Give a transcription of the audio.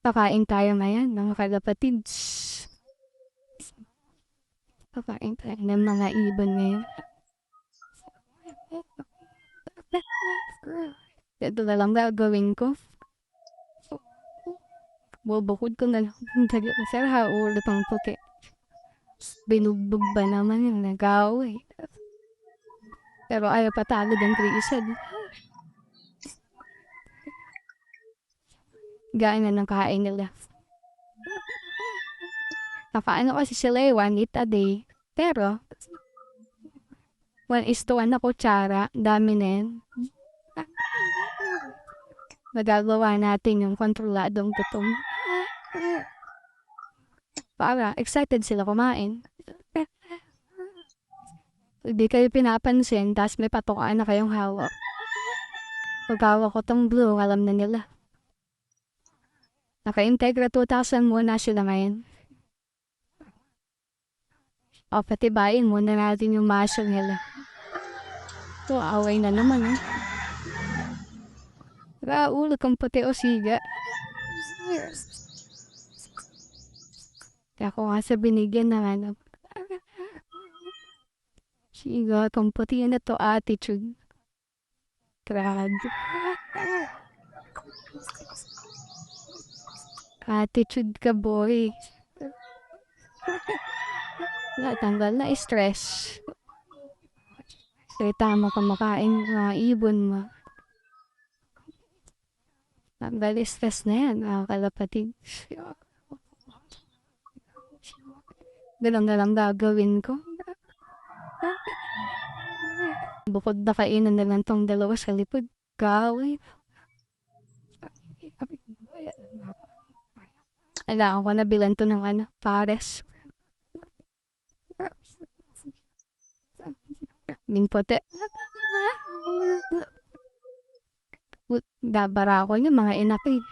Kakain tayo ngayon, mga kalapatids. Kakain tayo ng mga ibon ngayon. Ito na lang gagawin ko. Bubukod ko na lang. Sir, haulo pang puti. Binugbog ba naman yung nag-away? Pero ayaw patalo ng Grayson. Gaya na ng kain nila. Nakaano kasi sila 1 eat a day. Pero, 1:1 na kutsara. Dami na yan. Magagawa natin yung kontroladong gutom. Para excited sila kumain. Hindi kayo pinapansin, tapos may patukaan na kayong hawak. Pag hawak ko tong blue, alam na nila. Naka-Integra 2000 muna sila ngayon. O, patibayin muna natin yung muscle nila. Ito, away na naman eh. Raulo kang puti o siga. Kaya ko nga sa binigyan ng ano. Siga kang puti na to attitude. Grabe. Attitude ka boy. Tanggal na stress. Kaya tama ka makain mga ibon mo. Tanggal stress na yan, mga kalapatid. Ganun na lang gagawin ko. Bukod na kainan na lang tong dalawa sa likod. Kaway. Kailangan ko na bilan to ng ano, pares. Min puti. Dabara ko yung mga inaki.